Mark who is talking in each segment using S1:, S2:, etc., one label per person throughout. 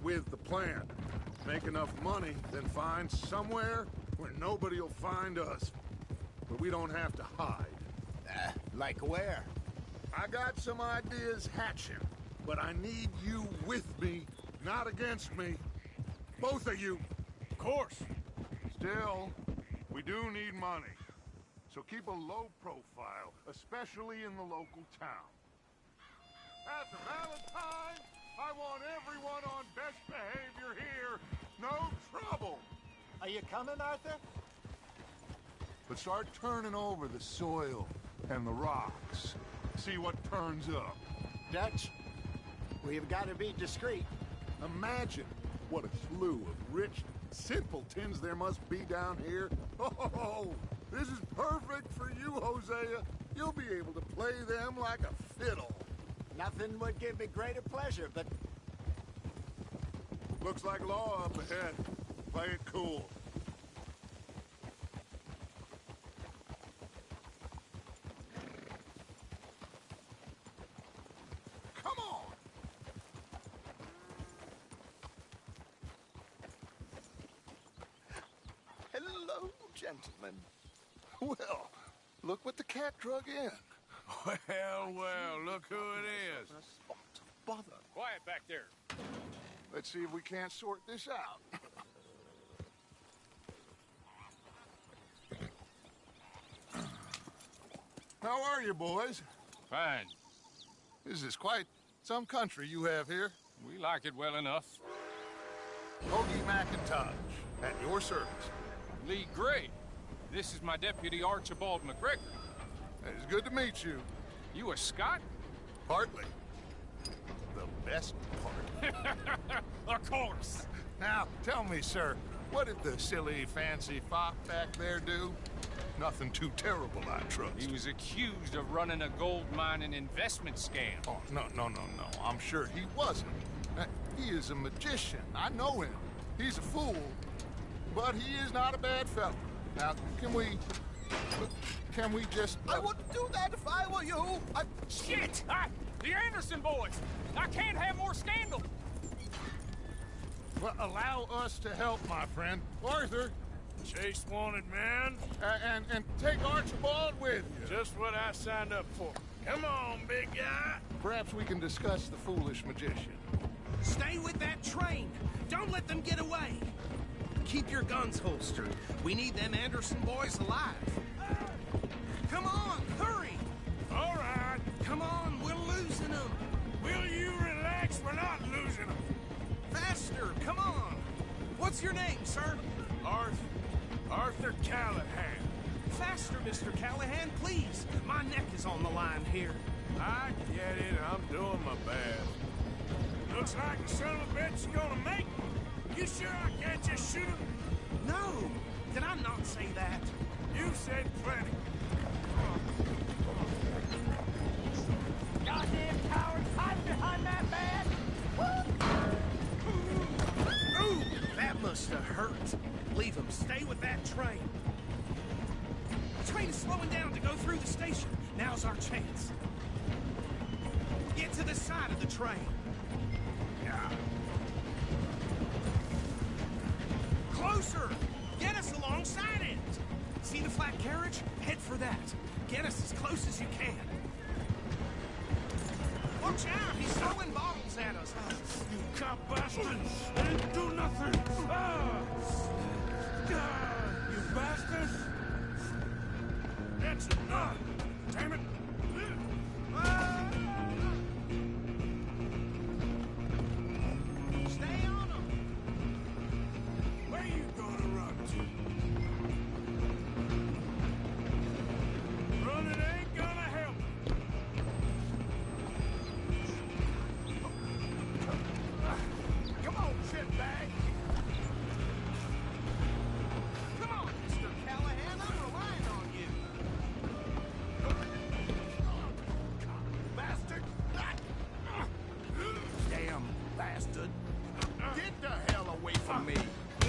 S1: with the plan. Make enough money, then find somewhere where nobody will find us. Where we don't have to hide.
S2: Like where?
S1: I got some ideas hatching, but I need you with me, not against me. Both of you.
S3: Of course.
S1: Still, we do need money. So keep a low profile, especially in the local town. After Valentine's, I want everyone on best behavior here. No trouble.
S2: Are you coming, Arthur?
S1: But start turning over the soil and the rocks. See what turns up.
S2: Dutch, we've got to be discreet.
S1: Imagine what a slew of rich simpletons there must be down here. Oh, this is perfect for you, Hosea. You'll be able to play them like a fiddle.
S2: Nothing would give me greater pleasure, but...
S1: Looks like law up ahead. Play it cool. Come on!
S2: Hello, gentlemen.
S1: Well, look what the cat drug in.
S3: Well, look who it is.
S2: A spot of bother.
S3: Quiet back there.
S1: Let's see if we can't sort this out. How are you, boys?
S3: Fine.
S1: This is quite some country you have here.
S3: We like it well enough.
S1: Hoagie McIntosh, at your service.
S3: Lee Gray. This is my deputy Archibald McGregor.
S1: It's good to meet you.
S3: You a Scot?
S1: Partly. The best part.
S3: Of course.
S1: Now, tell me, sir, what did the silly, fancy fop back there do? Nothing too terrible, I trust.
S3: He was accused of running a gold mining investment scam.
S1: Oh, no. I'm sure he wasn't. He is a magician. I know him. He's a fool. But he is not a bad fellow. Now, can we just...
S2: I wouldn't do that if I were you.
S3: Shit! The Anderson boys! I can't have more scandal!
S1: Well, allow us to help, my friend. Arthur,
S3: Chase wanted man.
S1: and take Archibald with you.
S3: Just what I signed up for. Come on, big guy.
S1: Perhaps we can discuss the foolish magician.
S4: Stay with that train. Don't let them get away. Keep your guns holstered. We need them Anderson boys alive. Come on, hurry!
S3: All right.
S4: Come on, we're losing them.
S3: Will you relax? We're not losing them.
S4: Faster, come on. What's your name, sir?
S3: Arthur Callahan.
S4: Faster, Mr. Callahan, please. My neck is on the line here.
S3: I get it. I'm doing my best. Looks like the son of a bitch is gonna make me. You sure I can't just shoot him?
S4: No, did I not say that?
S3: You said plenty.
S5: Goddamn cowards hiding behind that man!
S4: Ooh, that must have hurt. Leave him. Stay with that train. The train is slowing down to go through the station. Now's our chance. Get to the side of the train. Closer! Get us alongside it! See the flat carriage? Head for that. Get us as close as you can. Watch out! He's throwing bottles at us.
S3: You cop bastards! Didn't do nothing! You bastards! That's enough! Damn it!
S4: Stay on him!
S3: Where you gonna run to? Running ain't gonna help.
S1: Come on, shitbag!
S4: Come on, Mr. Callahan, I'm relying on you.
S1: Bastard! Damn bastard! Get the hell away from me!
S4: Go,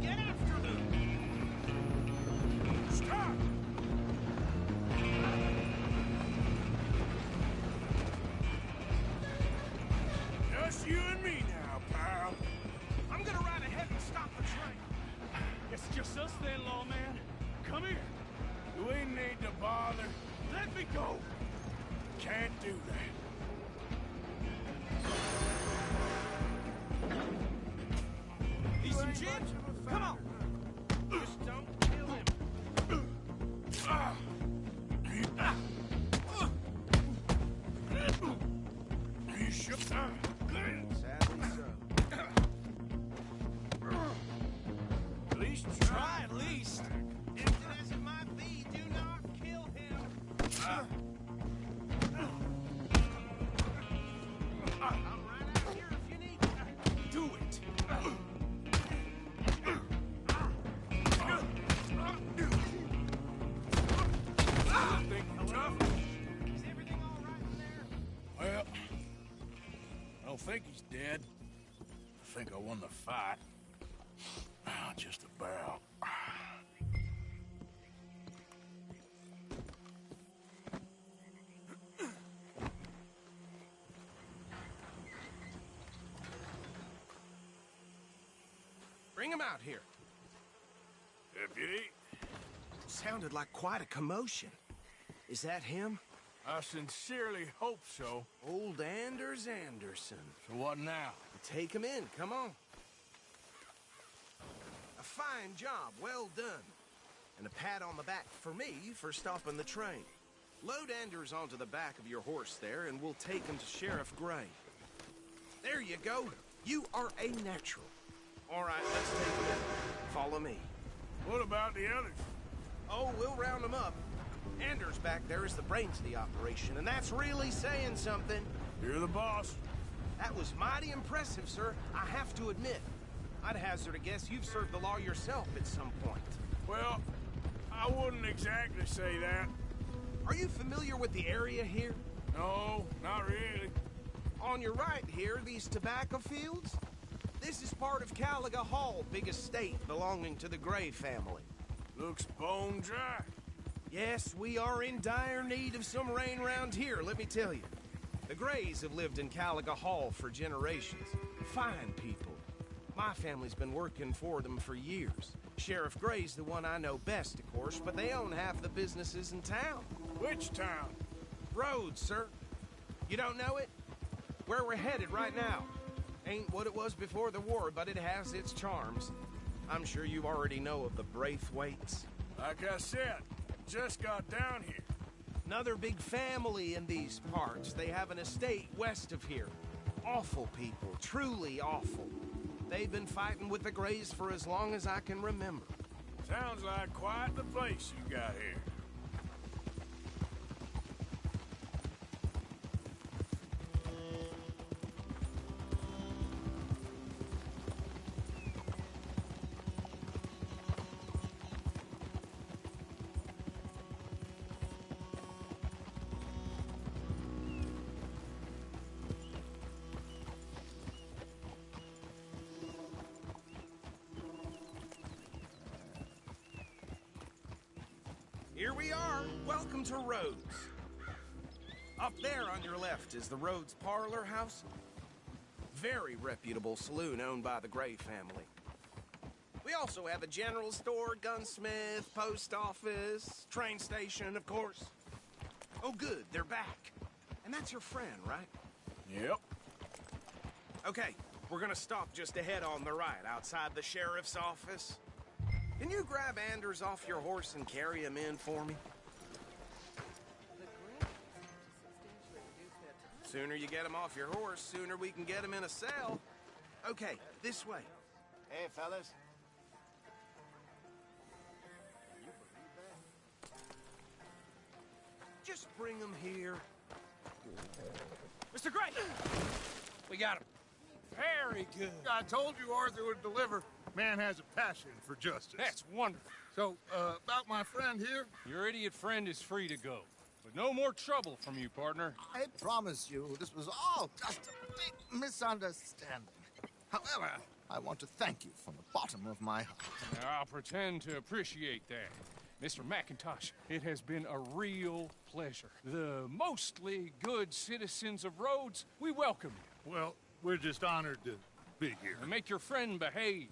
S4: get after them!
S3: That's us then, lawman. Come here. Do we need to bother? Let me go. Can't do that.
S4: Need some gin? Come on. Just don't kill him.
S3: You sure?
S4: Sadly so.
S3: At least
S4: Try at least. Tempted as it might be, do not kill him. I'm right out here if you need me.
S3: do it. Think tough?
S4: Is everything all right in there?
S3: Well, I don't think he's dead. I think I won the fight. Just about.
S4: Bring him out here.
S3: Deputy,
S4: Sounded like quite a commotion. Is that him?
S3: I sincerely hope so.
S4: Old Anders Anderson.
S3: So what now?
S4: Take him in, come on. A fine job, well done. And a pat on the back for me for stopping the train. Load Anders onto the back of your horse there, and we'll take him to Sheriff Gray. There you go. You are a natural. All right, let's take him in. Follow me.
S3: What about the others?
S4: Oh, we'll round them up. Anders back there is the brains of the operation, and that's really saying something.
S3: You're the boss.
S4: That was mighty impressive, sir. I have to admit. I'd hazard a guess you've served the law yourself at some point.
S3: Well, I wouldn't exactly say that.
S4: Are you familiar with the area here?
S3: No, not really.
S4: On your right here, these tobacco fields? This is part of Caliga Hall, big estate belonging to the Gray family.
S3: Looks bone dry.
S4: Yes, we are in dire need of some rain round here, let me tell you. The Grays have lived in Caliga Hall for generations. Fine people. My family's been working for them for years. Sheriff Gray's the one I know best, of course, but they own half the businesses in town.
S3: Which town?
S4: Rhodes, sir. You don't know it? Where we're headed right now. Ain't what it was before the war, but it has its charms. I'm sure you already know of the Braithwaites.
S3: Like I said, just got down here.
S4: Another big family in these parts. They have an estate west of here. Awful people, truly awful. They've been fighting with the Grays for as long as I can remember.
S3: Sounds like quite the place you got here.
S4: Here we are. Welcome to Rhodes. Up there on your left is the Rhodes Parlor House. Very reputable saloon owned by the Gray family. We also have a general store, gunsmith, post office, train station, of course. Oh, good, they're back. And that's your friend, right?
S3: Yep.
S4: Okay, we're gonna stop just ahead on the right, outside the sheriff's office. Can you grab Anders off your horse and carry him in for me? Sooner you get him off your horse, sooner we can get him in a cell. Okay, this way.
S2: Hey, fellas.
S4: Just bring him here.
S5: Mr. Gray! We got him. Very good.
S1: I told you Arthur would deliver. Man has a passion for justice.
S5: That's wonderful.
S1: So, about my friend here,
S5: Your idiot friend is free to go. But no more trouble from you, partner.
S6: I promise you, this was all just a big misunderstanding. However, I want to thank you from the bottom of my heart.
S5: Now, I'll pretend to appreciate that. Mr. McIntosh, it has been a real pleasure. The mostly good citizens of Rhodes, we welcome you.
S1: well, we're just honored to be here.
S5: And make your friend behave.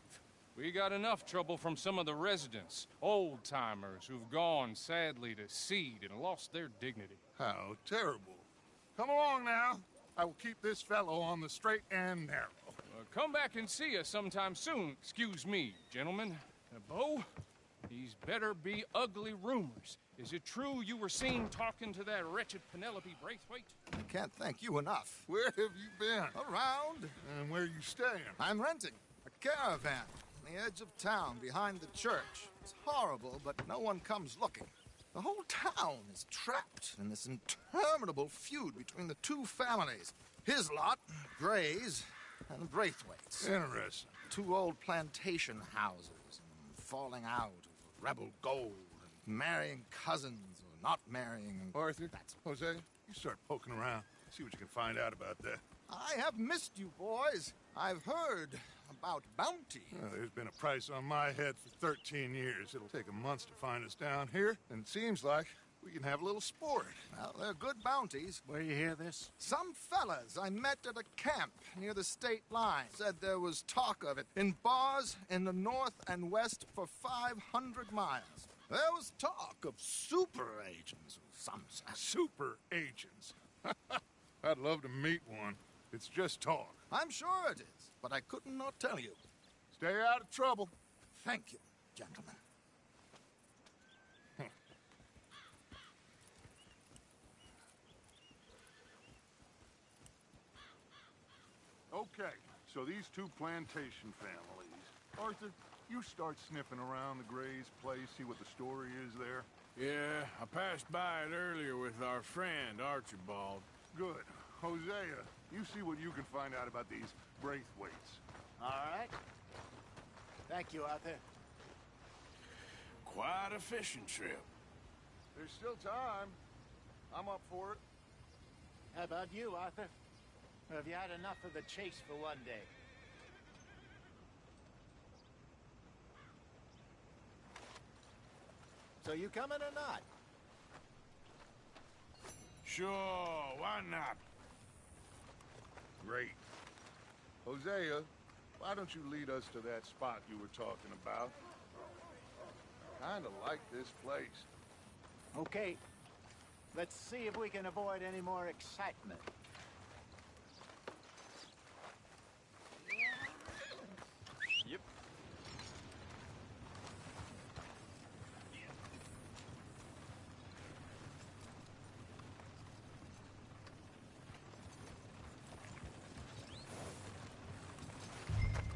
S5: We got enough trouble from some of the residents, old-timers who've gone, sadly, to seed and lost their dignity.
S1: How terrible. Come along now. I will keep this fellow on the straight and narrow.
S5: Come back and see us sometime soon. Excuse me, gentlemen. Bo, these better be ugly rumors. Is it true you were seen talking to that wretched Penelope Braithwaite?
S6: I can't thank you enough.
S1: Where have you been?
S6: Around.
S1: And where are you staying?
S6: I'm renting a caravan on the edge of town behind the church. It's horrible, but no one comes looking. The whole town is trapped in this interminable feud between the two families. His lot, Gray's, and the Braithwaites.
S1: Interesting.
S6: Two old plantation houses, and falling out over rebel gold, and marrying cousins or not marrying.
S1: Arthur, Jose, you start poking around. See what you can find out about that.
S6: I have missed you, boys. I've heard about bounty.
S1: Well, there's been a price on my head for 13 years. It'll take a month to find us down here, and it seems like we can have a little sport.
S6: Well, they're good bounties.
S2: Where you hear this?
S6: Some fellas I met at a camp near the state line said there was talk of it in bars in the north and west for 500 miles. There was talk of super agents of some sort.
S1: Super agents. I'd love to meet one. It's just talk.
S6: I'm sure it is, but I could not tell you.
S1: Stay out of trouble.
S6: Thank you, gentlemen.
S1: Okay, so these two plantation families. Arthur, you start sniffing around the Gray's place, see what the story is there.
S3: Yeah, I passed by it earlier with our friend, Archibald.
S1: Good. Hosea, you see what you can find out about these Braithwaites.
S2: All right. Thank you, Arthur.
S3: Quite a fishing trip.
S1: There's still time. I'm up for it.
S2: How about you, Arthur? Or have you had enough of the chase for one day? So you coming or not?
S3: Sure, why not?
S1: Great. Hosea, why don't you lead us to that spot you were talking about? Kinda like this place.
S2: Okay. Let's see if we can avoid any more excitement.
S3: Yep.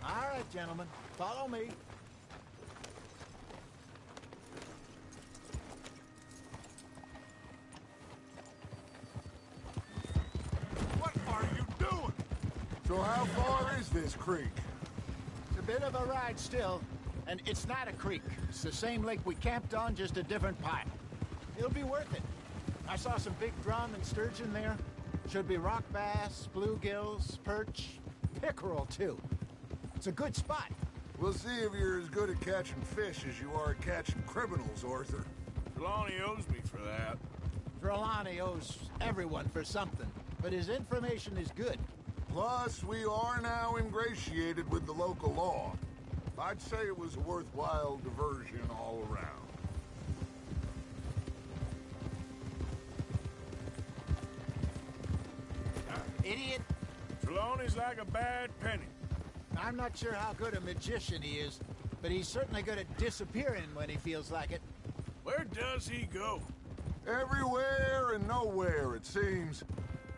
S2: All right, gentlemen. Follow me.
S1: What are you doing? So how far is this creek?
S2: It's a bit of a ride still, and it's not a creek. It's the same lake we camped on, just a different part. It'll be worth it. I saw some big drum and sturgeon there. Should be rock bass, bluegills, perch, pickerel, too. It's a good spot.
S1: We'll see if you're as good at catching fish as you are at catching criminals, Arthur.
S3: Trelawney owes me for that.
S2: Trelawney owes everyone for something, but his information is good.
S1: Plus, we are now ingratiated with the local law. I'd say it was a worthwhile diversion all around.
S2: Idiot!
S3: Trelawney's like a bad penny.
S2: I'm not sure how good a magician he is, but he's certainly good at disappearing when he feels like it.
S3: Where does he go?
S1: Everywhere and nowhere, it seems.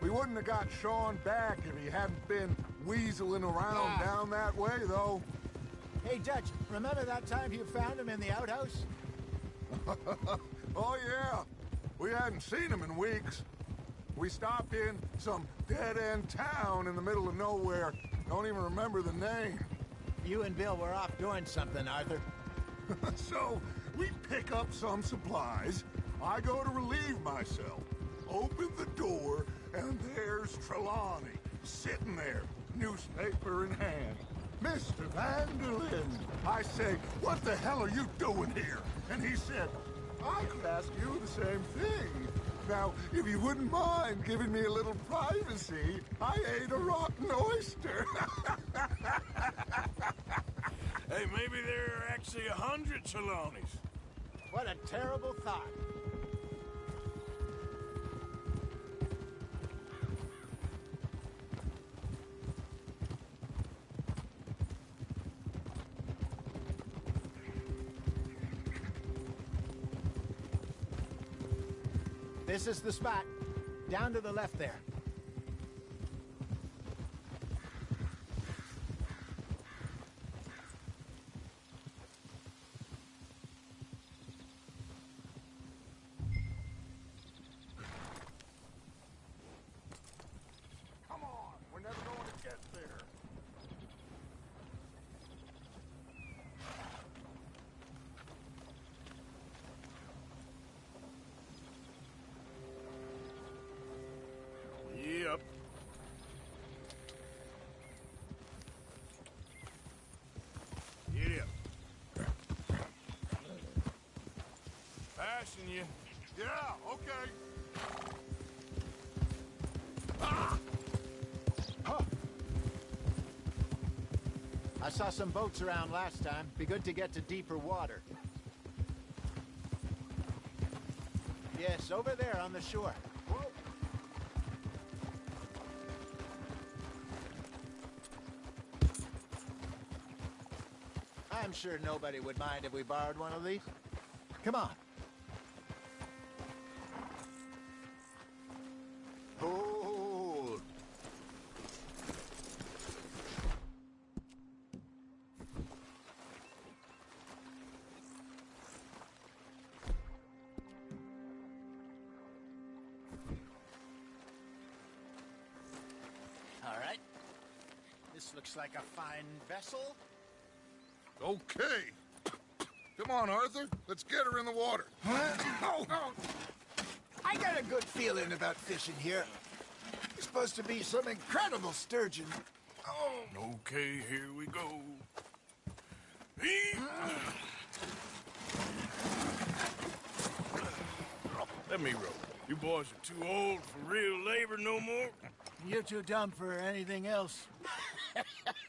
S1: We wouldn't have got Sean back if he hadn't been weaseling around down that way, though.
S2: Hey, Judge, remember that time you found him in the outhouse?
S1: Oh, yeah. We hadn't seen him in weeks. We stopped in some dead-end town in the middle of nowhere. Don't even remember the name.
S2: You and Bill were off doing something, Arthur.
S1: So, we pick up some supplies. I go to relieve myself. Open the door, and there's Trelawney, sitting there, newspaper in hand. Mr. Vanderlyn. I say, what the hell are you doing here? And he said, I could ask you the same thing. Now, if you wouldn't mind giving me a little privacy, I ate a rotten oyster.
S3: Hey, maybe there are actually 100 Trelawneys.
S2: What a terrible thought. This is the spot. Down to the left there.
S1: Come on, we're never going to get there.
S3: Yep. Get up. Passing you.
S1: Yeah, okay.
S2: I saw some boats around last time. Be good to get to deeper water. Yes, over there on the shore.
S1: Whoa.
S2: I'm sure nobody would mind if we borrowed one of these. Come on. Hold. All right. This looks like a fine vessel.
S1: Okay. Come on, Arthur. Let's get her in the water.
S2: Oh. I got a good feeling about fishing here. It's supposed to be some incredible sturgeon. Oh.
S3: Okay, here we go. Let me row. You boys are too old for real labor no more.
S2: You're too dumb for anything else.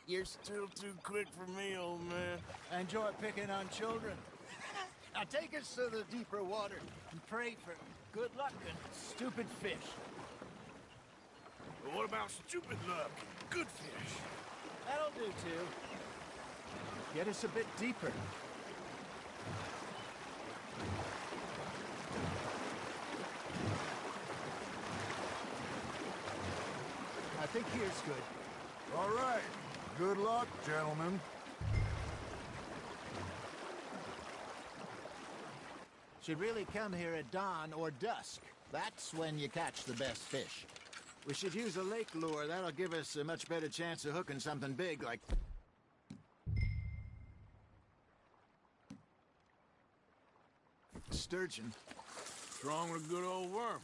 S3: You're still too quick for me, old man.
S2: I enjoy picking on children. Now take us to the deeper water and pray for good luck and stupid fish.
S3: But what about stupid luck and good fish?
S2: That'll do, too. Get us a bit deeper. I think here's good.
S1: All right. Good luck, gentlemen.
S2: Should really come here at dawn or dusk. That's when you catch the best fish. We should use a lake lure. That'll give us a much better chance of hooking something big like... sturgeon.
S3: What's wrong with a good old worm?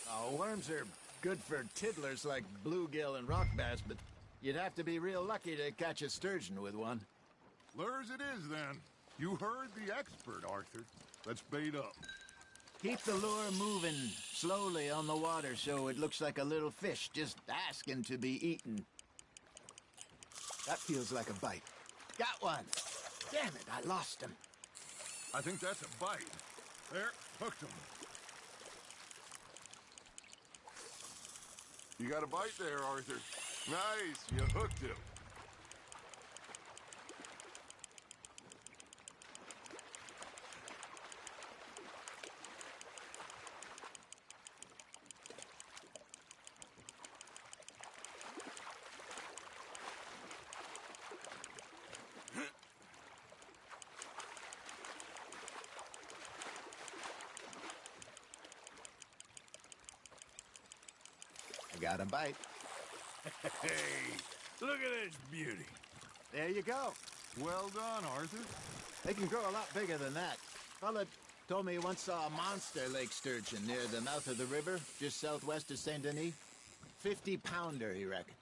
S2: Oh, worms are good for tiddlers like bluegill and rock bass, but you'd have to be real lucky to catch a sturgeon with one.
S1: Lures it is, then. You heard the expert, Arthur. Let's bait up.
S2: Keep the lure moving slowly on the water so it looks like a little fish just asking to be eaten. That feels like a bite. Got one. Damn it, I lost him.
S1: I think that's a bite. There, hooked him. You got a bite there, Arthur. Nice, you hooked him.
S2: I got a bite.
S3: Hey, look at this beauty.
S2: There you go.
S1: Well done, Arthur.
S2: They can grow a lot bigger than that. Fella told me he once saw a monster lake sturgeon near the mouth of the river, just southwest of Saint Denis. 50-pounder, he reckoned.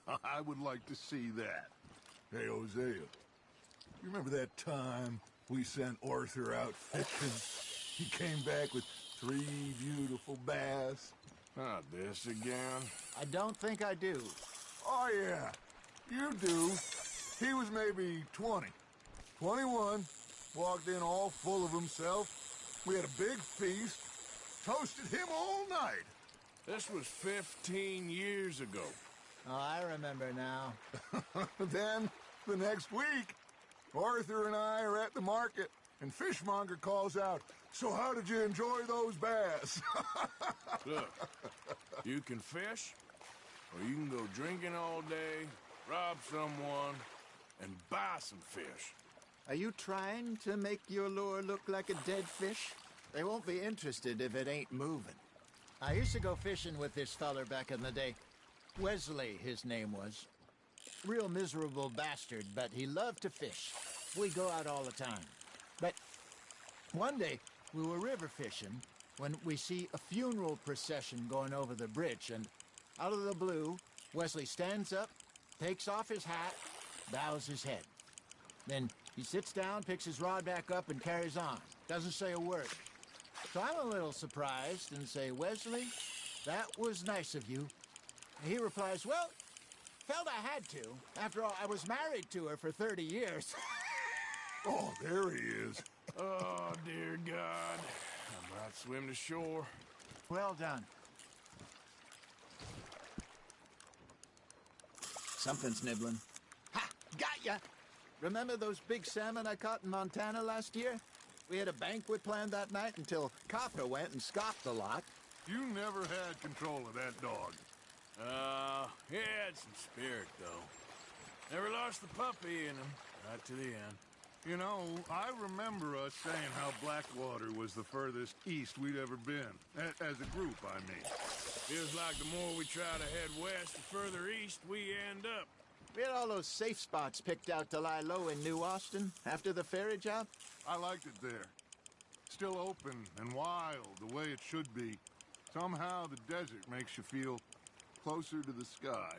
S1: I would like to see that.
S7: Hey, Hosea, you remember that time we sent Arthur out fishing? He came back with 3 beautiful bass.
S3: Not this again.
S2: I don't think I do.
S7: Oh, yeah, you do. He was maybe 20, 21, walked in all full of himself. We had a big feast, toasted him all night.
S3: This was 15 years ago.
S2: Oh, I remember now.
S7: Then, the next week, Arthur and I are at the market, and Fishmonger calls out, "So how did you enjoy those bass?"
S3: Look, you can fish, or you can go drinking all day, rob someone, and buy some fish.
S2: Are you trying to make your lure look like a dead fish? They won't be interested if it ain't moving. I used to go fishing with this feller back in the day. Wesley, his name was. Real miserable bastard, but he loved to fish. We go out all the time. But one day, we were river fishing when we see a funeral procession going over the bridge, and out of the blue, Wesley stands up, takes off his hat, bows his head. Then he sits down, picks his rod back up, and carries on. Doesn't say a word. So I'm a little surprised and say, "Wesley, that was nice of you." And he replies, "Well, felt I had to. After all, I was married to her for 30 years.
S7: Oh, there he is.
S3: Oh, dear God. I'm about to swim to shore.
S2: Well done. Something's nibbling. Ha! Got ya! Remember those big salmon I caught in Montana last year? We had a banquet planned that night until Copper went and scoffed the lot.
S1: You never had control of that dog.
S3: He had some spirit, though. Never lost the puppy in him, right to the end.
S1: You know, I remember us saying how Blackwater was the furthest east we'd ever been. As a group, I mean.
S3: Feels like the more we try to head west, the further east we end up.
S2: We had all those safe spots picked out to lie low in New Austin after the ferry job.
S1: I liked it there. Still open and wild, the way it should be. Somehow the desert makes you feel closer to the sky.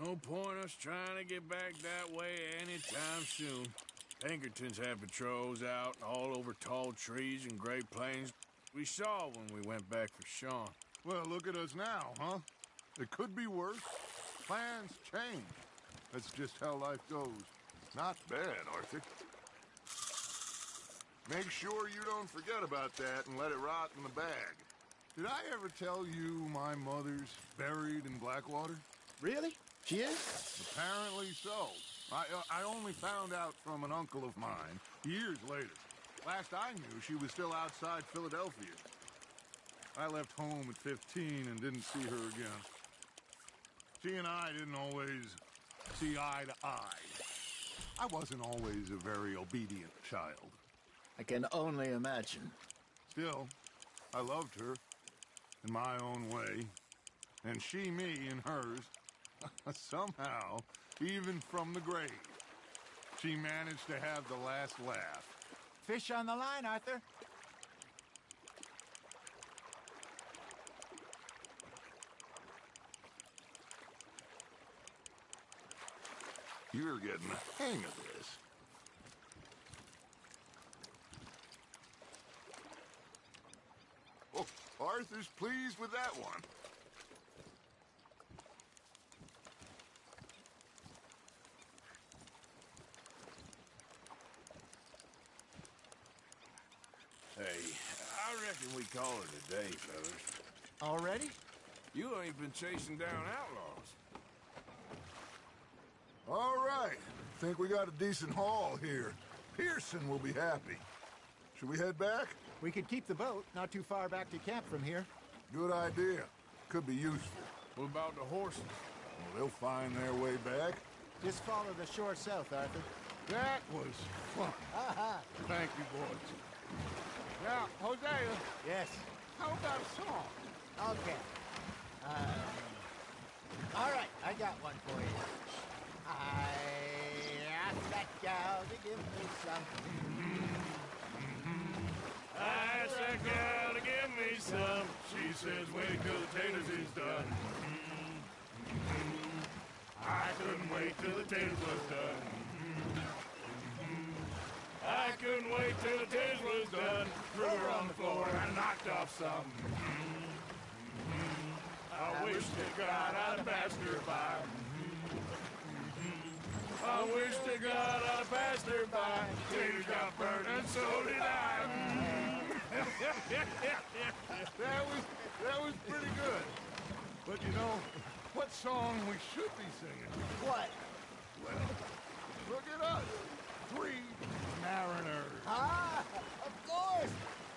S3: No point us trying to get back that way anytime soon. Pinkertons had patrols out all over tall trees and Great Plains. We saw when we went back for Sean.
S1: Well, look at us now, huh? It could be worse. Plans change. That's just how life goes.
S7: Not bad, Arthur.
S1: Make sure you don't forget about that and let it rot in the bag. Did I ever tell you my mother's buried in Blackwater?
S2: Really? She is?
S1: Apparently so. I only found out from an uncle of mine years later. Last I knew, she was still outside Philadelphia. I left home at 15 and didn't see her again. She and I didn't always see eye to eye. I wasn't always a very obedient child.
S2: I can only imagine.
S1: Still, I loved her in my own way, and she me in hers. Somehow, even from the grave, she managed to have the last laugh.
S2: Fish on the line, Arthur.
S1: You're getting the hang of this. Oh, Arthur's pleased with that one.
S3: Hey, I reckon we call it a day, fellas.
S2: Already?
S3: You ain't been chasing down outlaws.
S7: All right. Think we got a decent haul here. Pearson will be happy. Should we head back?
S2: We could keep the boat not too far back to camp from here.
S7: Good idea. Could be useful.
S3: What about the horses?
S7: Well, they'll find their way back.
S2: Just follow the shore south, Arthur.
S1: That was fun. Thank you, boys. Now, Hosea,
S2: Yes.
S1: how about a song?
S2: Okay. All right, I got one for you. I asked that gal to give me some.
S3: I asked that gal to give me some. She says, wait till the taters is done. I couldn't wait till the dance was done. I couldn't wait till the dance was done. Threw her on the floor and knocked off some. I wish to God I'd passed her by. I wish to God I'd passed her by. Fingers got burned and so did I.
S1: That was pretty good. But you know, what song we should be singing?
S2: What?
S1: Well, look at us. 3 mariners.
S2: Ah, of course.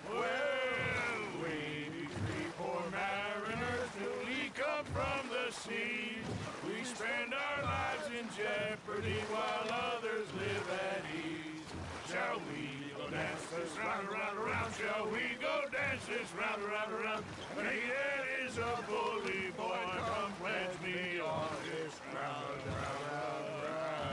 S3: Well, we 3 poor mariners newly come from the seas. We spend our lives in jeopardy while others live at ease. Shall we go dance this round, around, around? Shall we go dance this round, around, around? And he that is a bully boy, come pledge me on this round, round, round, round.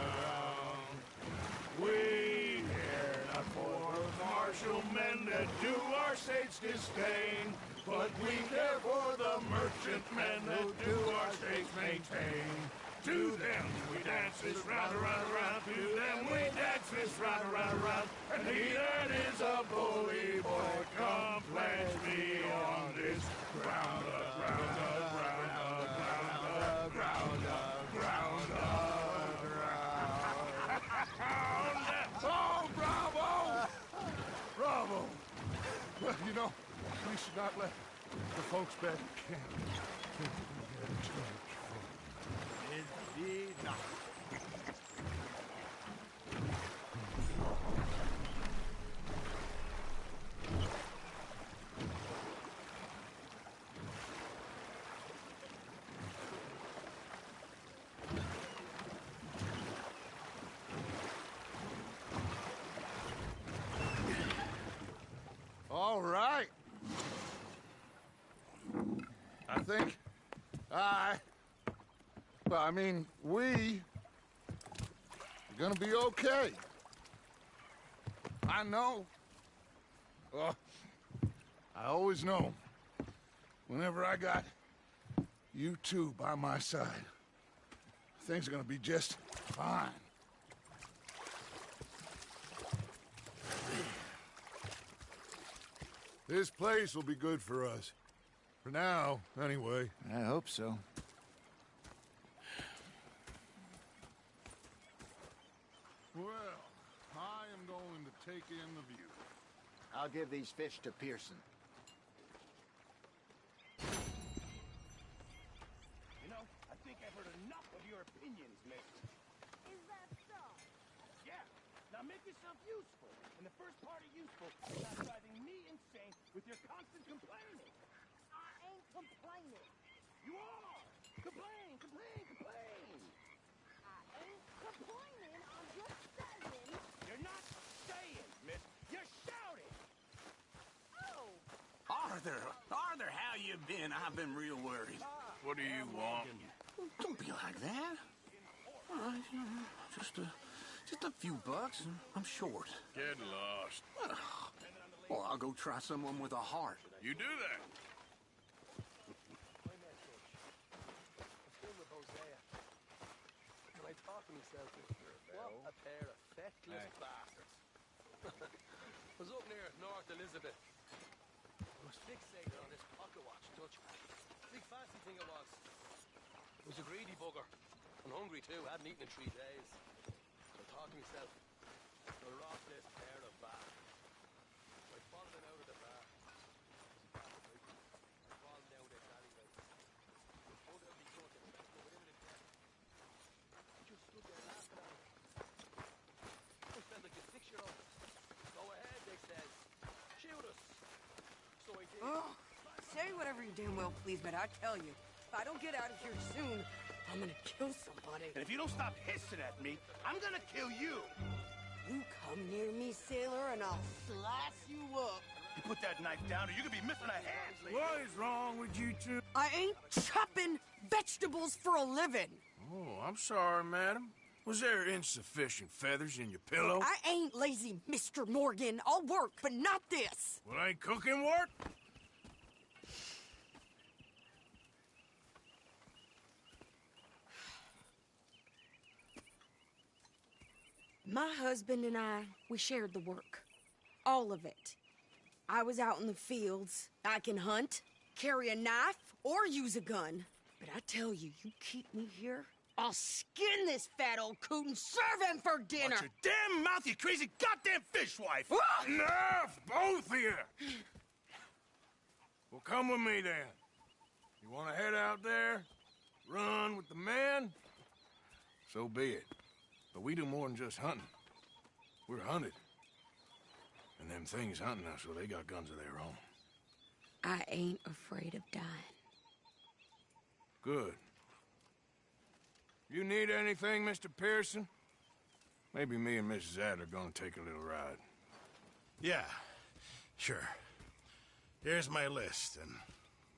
S3: We care not for martial men that do our state's disdain, but we care for the merchant men that do our state's maintain. To them we dance this round, around, around. To them we dance this round, around, around. And he that is a bully boy, come pledge me on this ground up, ground up, ground up, ground up, ground up, ground up, ground up.
S1: Oh, bravo! Bravo! Well, you know, we should not let the folks back at camp think that we get too much fun.
S2: Indeed not.
S1: All right. I think we are gonna be okay. I know. I always know. Whenever I got you two by my side, things are gonna be just fine. This place will be good for us. For now, anyway.
S2: I hope so.
S1: Well, I am going to take in the view.
S2: I'll give these fish to Pearson.
S4: You know, I think I've heard enough of your opinions, mister.
S8: Is that so?
S4: Yeah. Now make yourself useful. And the first part of useful is not driving me insane with your constant complaining.
S8: I ain't complaining.
S4: You are! Complain, complain, complain!
S8: I ain't complaining. I'm just saying.
S4: You're not saying, miss. You're shouting!
S8: Oh,
S9: Arthur, how you been? I've been real worried.
S3: What do you want?
S9: Don't be like that. All right, just a few bucks, and I'm short.
S3: Get lost.
S9: Well, I'll go try someone with a heart.
S3: You do that.
S10: Can I talk to myself? What a pair of feckless bastards. I was up near North Elizabeth. I was fixated on this pocket watch Dutch. Big fancy thing it was. It was a greedy bugger. And hungry too, hadn't eaten in 3 days. So I thought to myself, I'll rob this pair of bastards. So I followed it out of the bar. Falling down this alleyway. The bugger would be cooking. With him in a desk. I just stood there laughing at him. I felt like a 6-year-old. Go ahead, they says. Shoot us. So I did.
S11: Oh, say whatever you damn well please, but I tell you, if I don't get out of here soon, I'm gonna kill somebody.
S4: And if you don't stop hissing at me, I'm gonna kill you!
S11: You come near me, sailor, and I'll slice you up.
S4: You put that knife down or you're gonna be missing a hand, lady.
S3: What is wrong with you two?
S11: I ain't chopping vegetables for a living.
S3: Oh, I'm sorry, madam. Was there insufficient feathers in your pillow?
S11: I ain't lazy, Mr. Morgan. I'll work, but not this.
S3: Well, ain't cooking work?
S11: My husband and I, we shared the work. All of it. I was out in the fields. I can hunt, carry a knife, or use a gun. But I tell you, you keep me here, I'll skin this fat old coot and serve him for dinner.
S3: Watch your damn mouth, you crazy goddamn fishwife!
S11: Ah!
S3: Enough, both of you! Well, come with me then. You want to head out there, run with the men? So be it. But we do more than just hunting. We're hunted. And them things hunting us, so they got guns of their own.
S11: I ain't afraid of dying.
S3: Good. You need anything, Mr. Pearson? Maybe me and Mrs. Ad are gonna take a little ride.
S12: Yeah, sure. Here's my list, and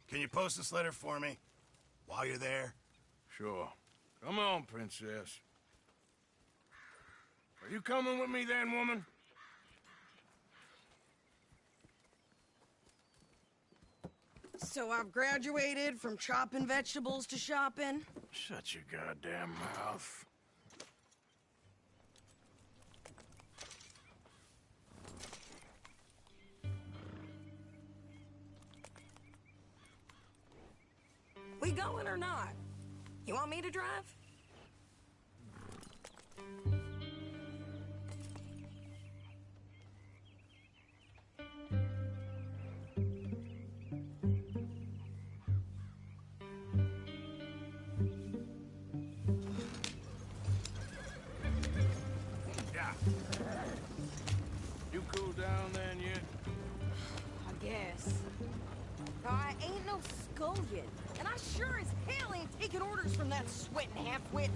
S12: can you post this letter for me while you're there?
S3: Sure. Come on, Princess. Are you coming with me then, woman?
S11: So I've graduated from chopping vegetables to shopping?
S3: Shut your goddamn mouth.
S11: We going or not? You want me to drive?
S3: Yeah. You cool down then yet?
S11: I guess. I ain't no scullion, and I sure as hell ain't taking orders from that sweating half-wit.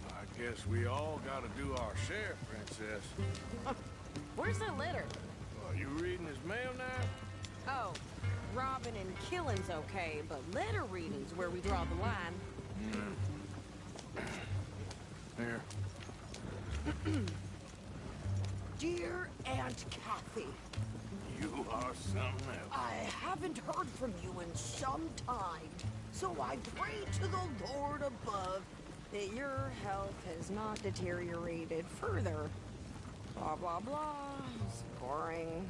S3: I guess we all gotta do our share, Princess.
S11: Where's that letter?
S3: Are you reading his mail now?
S11: Oh, robbing and killing's okay, but letter reading's where we draw the line.
S3: Here.
S11: Dear Aunt Kathy,
S3: You are something else.
S11: I haven't heard from you in some time, so I pray to the Lord above that your health has not deteriorated further. Blah, blah, blah. It's boring.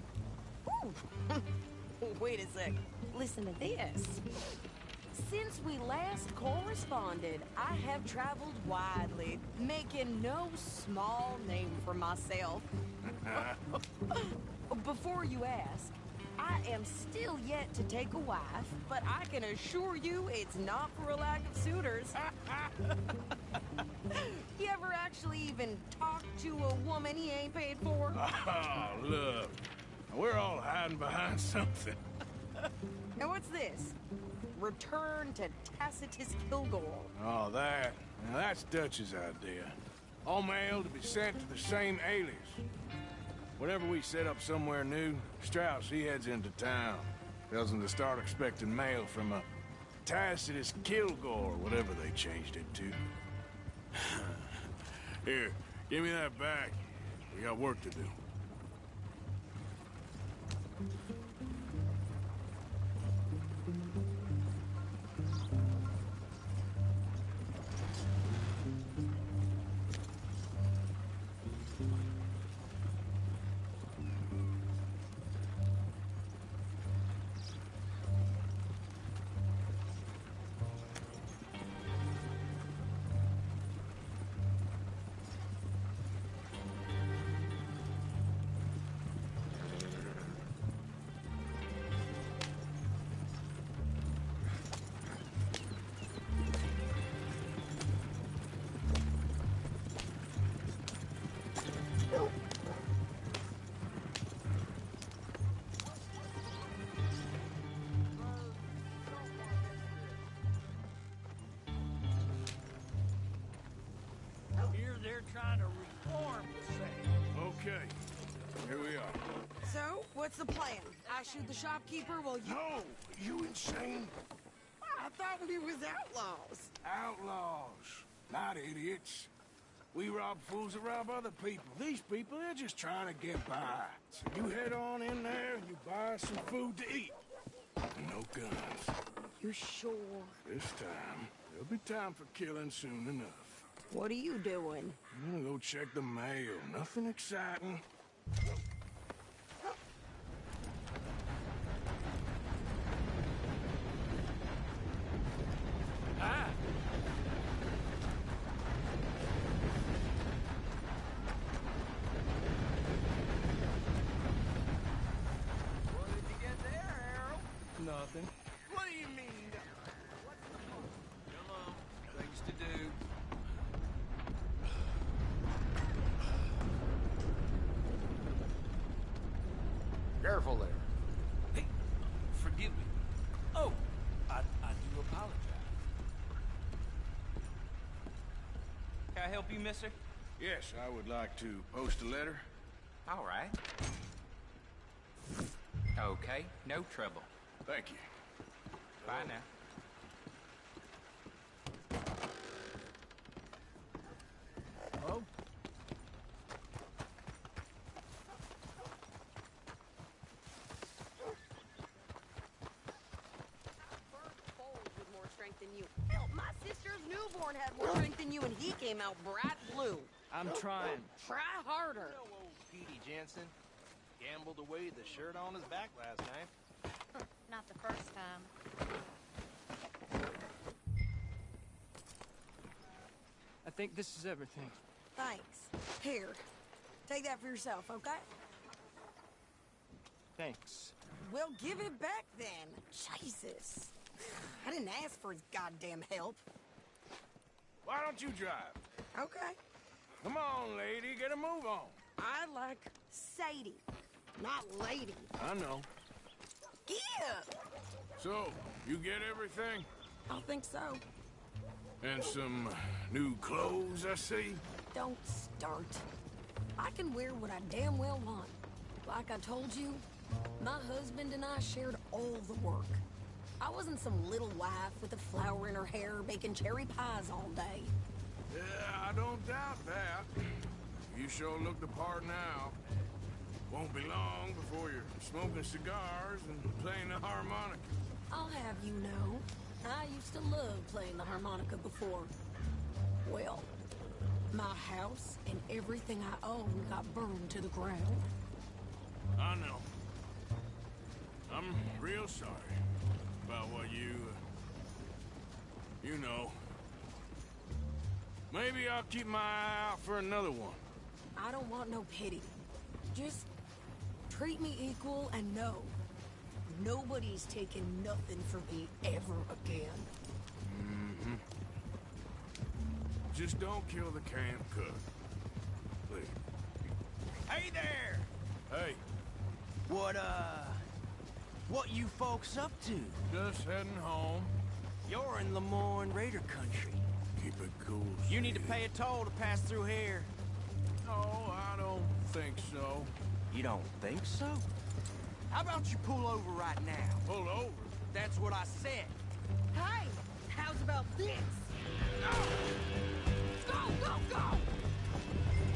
S11: Ooh. Wait a sec. Listen to this. Since we last corresponded, I have traveled widely, making no small name for myself. Before you ask, I am still yet to take a wife, but I can assure you it's not for a lack of suitors. You ever actually even talk to a woman he ain't paid for?
S3: Oh, look. We're all hiding behind something.
S11: Now what's this? Return to Tacitus Kilgore.
S3: Oh, that. Now, that's Dutch's idea. All mail to be sent to the same alias. Whenever we set up somewhere new, Strauss, he heads into town. Tells them to start expecting mail from a Tacitus Kilgore, whatever they changed it to. Here, give me that back. We got work to do.
S9: Here they're trying to reform the same.
S3: Okay, here we are.
S11: So, what's the plan? I shoot the shopkeeper while you...
S3: No! You insane?
S11: I thought we was outlaws.
S3: Outlaws, not idiots. We rob fools that rob other people. These people, they're just trying to get by. So you head on in there and you buy some food to eat. No guns.
S11: You sure?
S3: This time, there'll be time for killing soon enough.
S11: What are you doing?
S3: I'm gonna go check the mail. Nothing exciting. Ah!
S10: What did you get there, Harold?
S5: Nothing.
S10: What do you mean? What's the point? Come on, things to do.
S6: Careful there.
S10: Hey, forgive me. Oh, I do apologize.
S13: Can I help you, mister?
S3: Yes, I would like to post a letter.
S13: All right. Okay, no trouble.
S3: Thank you.
S13: Bye now.
S5: Hello?
S11: With more strength than you. Hell, my sister's newborn had more strength than you, and he came out bright blue.
S5: I'm trying.
S11: Try harder.
S10: You know old Petey Jensen gambled away the shirt on his back last night.
S8: Not the first time.
S5: I think this is everything.
S11: Thanks. Here, take that for yourself, okay?
S5: Thanks.
S11: Well, give it back then. Jesus. I didn't ask for his goddamn help.
S3: Why don't you drive?
S11: Okay.
S3: Come on, lady, get a move on.
S11: I like Sadie, not lady.
S3: I know.
S11: Yeah.
S3: So, you get everything?
S11: I think so.
S3: And some new clothes, I see?
S11: Don't start. I can wear what I damn well want. Like I told you, my husband and I shared all the work. I wasn't some little wife with a flower in her hair baking cherry pies all day.
S3: Yeah, I don't doubt that. You sure look the part now. Won't be long before you're smoking cigars and playing the harmonica.
S11: I'll have you know, I used to love playing the harmonica before. Well, my house and everything I own got burned to the ground.
S3: I know. I'm real sorry about what you know. Maybe I'll keep my eye out for another one.
S11: I don't want no pity. Just treat me equal and know nobody's taking nothing from me ever again.
S3: Mm-hmm. Just don't kill the canned cook. Please.
S4: Hey there!
S3: Hey,
S4: What you folks up to?
S3: just heading home.
S4: You're in Lemoyne Raider country.
S3: Keep it cool.
S4: You need to
S3: Sadie.
S4: pay a toll to pass through here.
S3: No, I don't think so.
S4: You don't think so? How about you pull over right now?
S3: Pull over.
S4: That's what I said.
S11: Hey, how's about this? Go, go, go!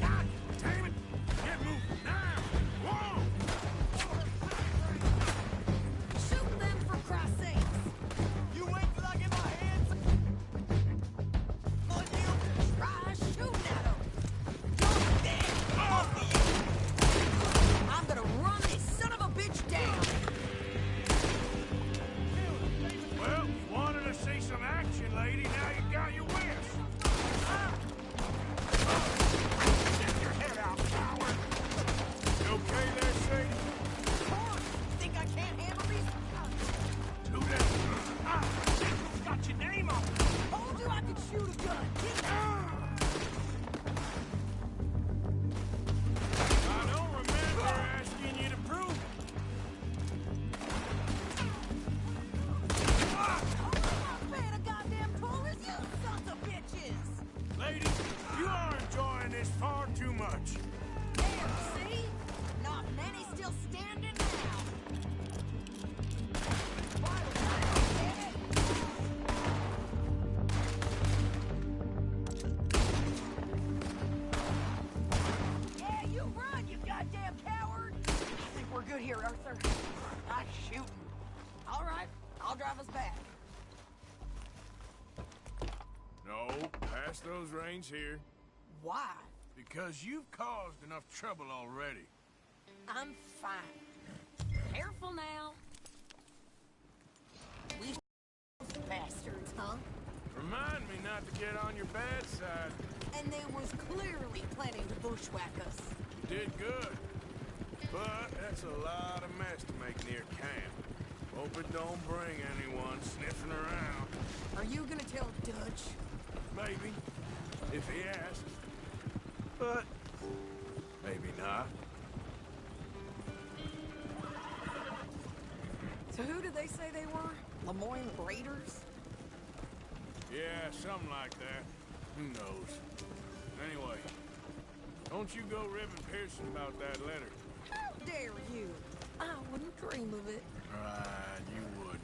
S3: God damn it! Get moving now! Whoa!
S11: Shoot them for Christ's sakes!
S4: You wait till I get my hands on you.
S11: Try shooting at them! I'm gonna run this son of a bitch down!
S3: Well, you wanted to see some action, lady. Now you got your wish. Get your head out, coward. You okay there, Sadie?
S11: Of course! Think I can't handle these?
S3: Do that. It's got your name on it.
S11: Told you I could shoot a gun, didn't I?
S3: I don't remember asking you to prove it.
S11: Man, a goddamn pullers, you sons of bitches!
S3: Lady, you are enjoying this far too much.
S11: There, see? Not many still standing now. Yeah, you run, you goddamn coward! I think we're good here, Arthur. Nice shooting. All right, I'll drive us back.
S3: No, pass Pass those reins here.
S11: Why?
S3: Because you've caused enough trouble already.
S11: I'm fine. Careful now. We bastards, huh?
S3: Remind me not to get on your bad side.
S11: And they was clearly planning to bushwhack us.
S3: You did good. But that's a lot of mess to make near camp. Hope it don't bring anyone sniffing around.
S11: Are you gonna tell Dutch?
S3: Maybe, if he asks. But maybe not.
S11: So who did they say they were? Lemoyne Raiders?
S3: Yeah, something like that. Who knows? Anyway, don't you go ribbing Pearson about that letter.
S11: How dare you? I wouldn't dream of it.
S3: Right, you wouldn't.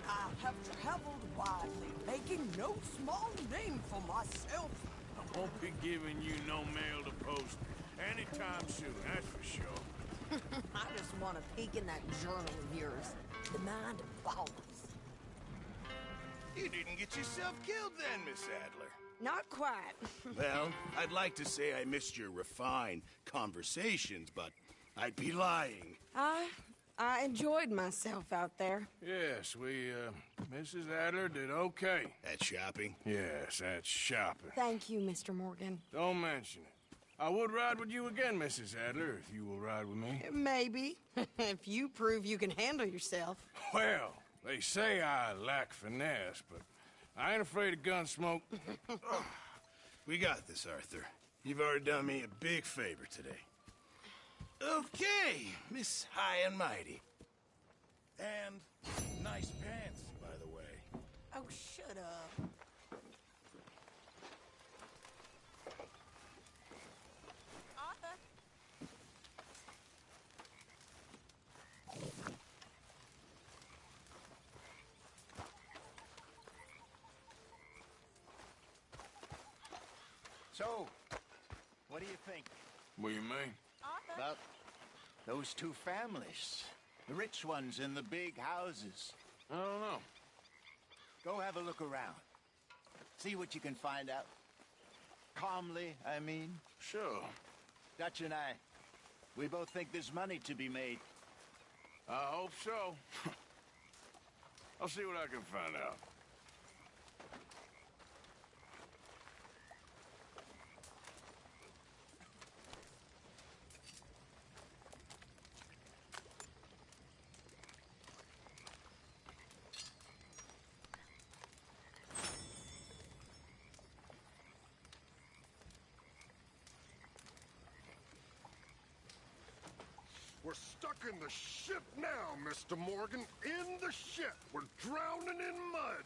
S11: I have traveled widely, making no small name for myself.
S3: I won't be giving you no mail to post anytime soon, that's for sure.
S11: I just want to peek in that journal of yours. The mind of ballers.
S12: You didn't get yourself killed then, Miss Adler.
S11: Not quite.
S12: Well, I'd like to say I missed your refined conversations, but I'd be lying.
S11: I enjoyed myself out there.
S3: Yes, Mrs. Adler did okay.
S12: At shopping?
S3: Yes, at shopping.
S11: Thank you, Mr. Morgan.
S3: Don't mention it. I would ride with you again, Mrs. Adler, if you will ride with me.
S11: Maybe. If you prove you can handle yourself.
S3: Well, they say I lack finesse, but I ain't afraid of gun smoke.
S12: We got this, Arthur. You've already done me a big favor today. Okay, Miss High and Mighty. And nice pants, by the way.
S11: Oh, shut up. Arthur?
S2: So, what do you think?
S3: What do you mean?
S2: About those two families. The rich ones in the big houses.
S3: I don't know.
S2: Go have a look around. See what you can find out. Calmly, I mean.
S3: Sure.
S2: Dutch and I, we both think there's money to be made.
S3: I hope so. I'll see what I can find out.
S1: We're stuck in the ship now, Mr. Morgan. In the ship. We're drowning in mud.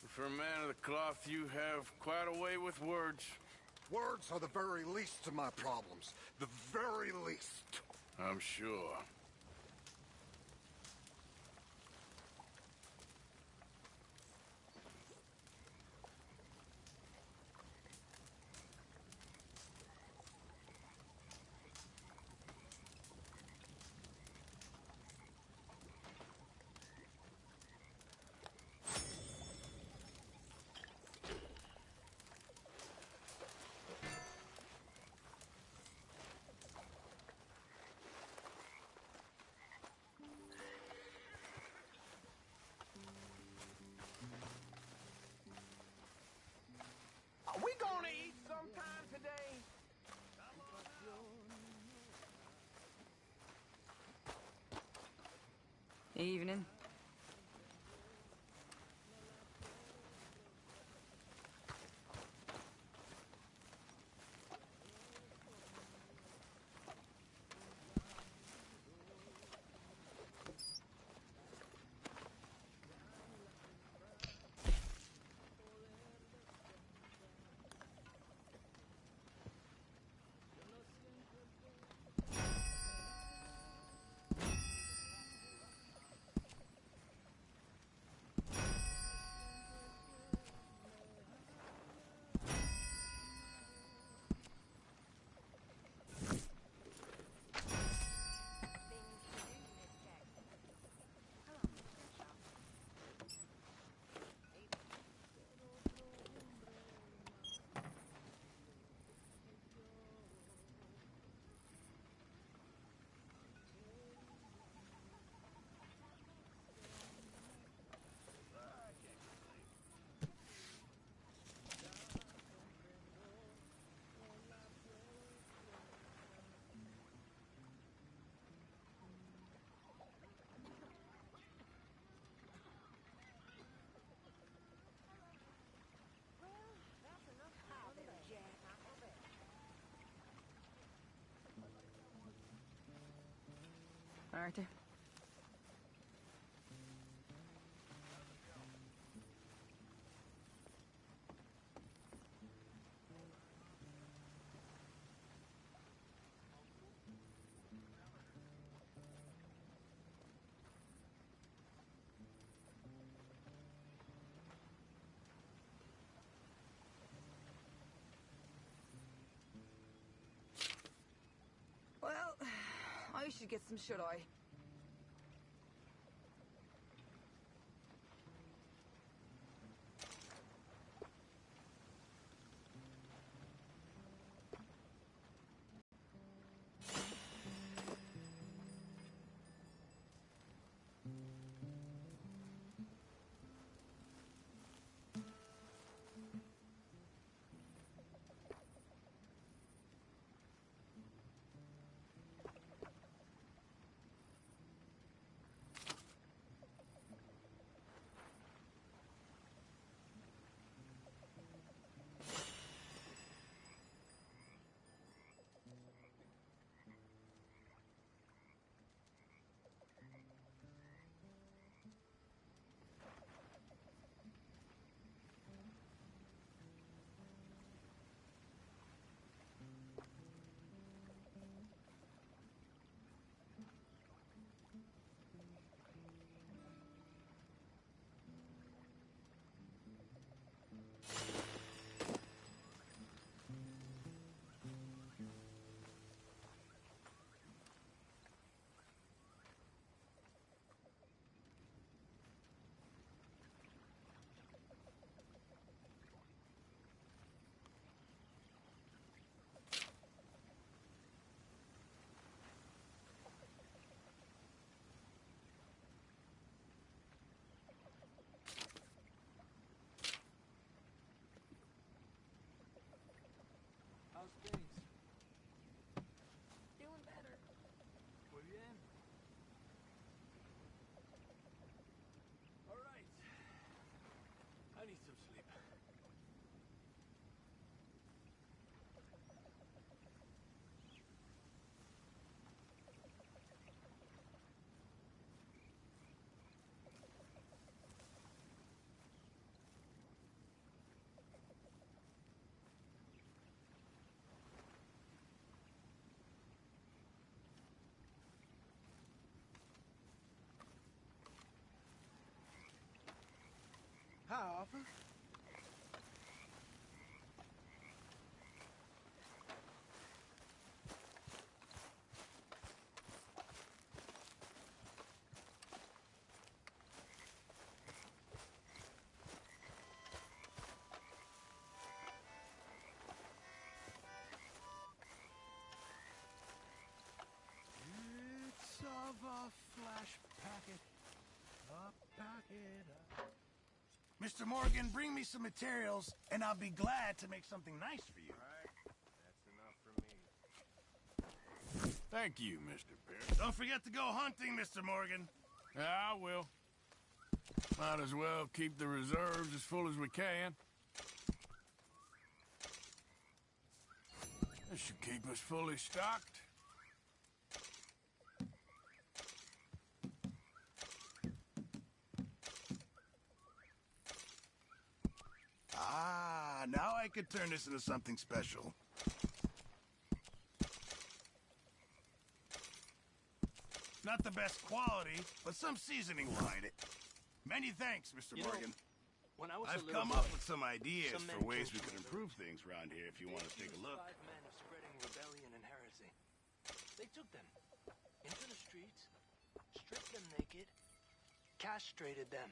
S3: For a man of the cloth, you have quite a way with words.
S1: Words are the very least of my problems. The very least.
S3: I'm sure.
S4: Are we gonna eat sometime today?
S14: Evening.
S11: Arthur. Well, I should get some shut-eye.
S10: How's things?
S11: Doing better.
S10: Muy bien. All right. I need some sleep. Hi, Arthur. It's of a flash packet. A packet of...
S12: Mr. Morgan, bring me some materials, and I'll be glad to make something nice for you.
S3: Thank you, Mr. Pierce.
S12: Don't forget to go hunting, Mr. Morgan.
S3: Yeah, I will. Might as well keep the reserves as full as we can. This should keep us fully stocked.
S12: Ah, now I could turn this into something special. Not the best quality, but some seasoning will hide it. Many thanks, Mr. Morgan.
S10: When I was
S12: I've
S10: a little
S12: come
S10: boy,
S12: up with some ideas
S10: some
S12: for
S10: men
S12: ways
S10: came
S12: we
S10: to
S12: could
S10: the
S12: improve things around here if you want to take a look.
S10: 5 men of spreading rebellion and heresy. They took them into the streets, stripped them naked, castrated them,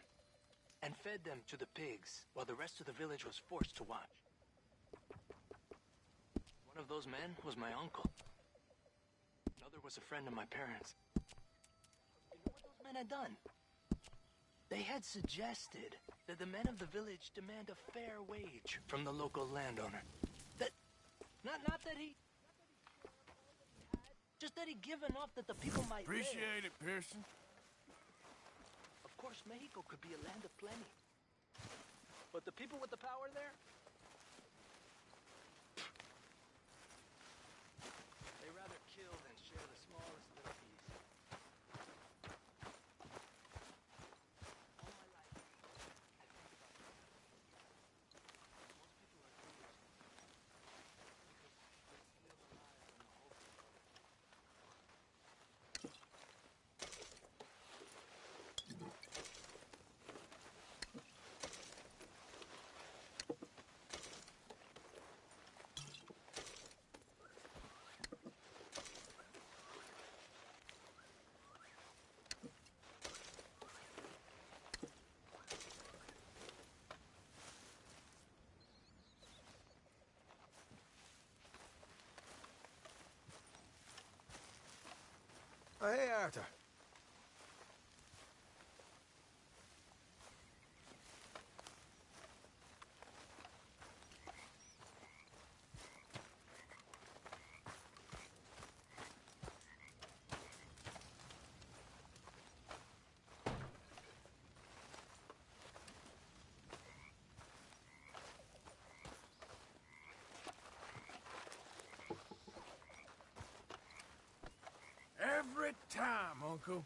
S10: and fed them to the pigs while the rest of the village was forced to watch. One of those men was my uncle. Another was a friend of my parents. You know what those men had done? They had suggested that the men of the village demand a fair wage from the local landowner. That, not that he just that he give enough that the people might
S3: Appreciate
S10: live.
S3: it, Pearson.
S10: Of course, Mexico could be a land of plenty. But the people with the power there? They rather kill than share the smallest little piece. Hey, Arthur.
S3: Every time, Uncle.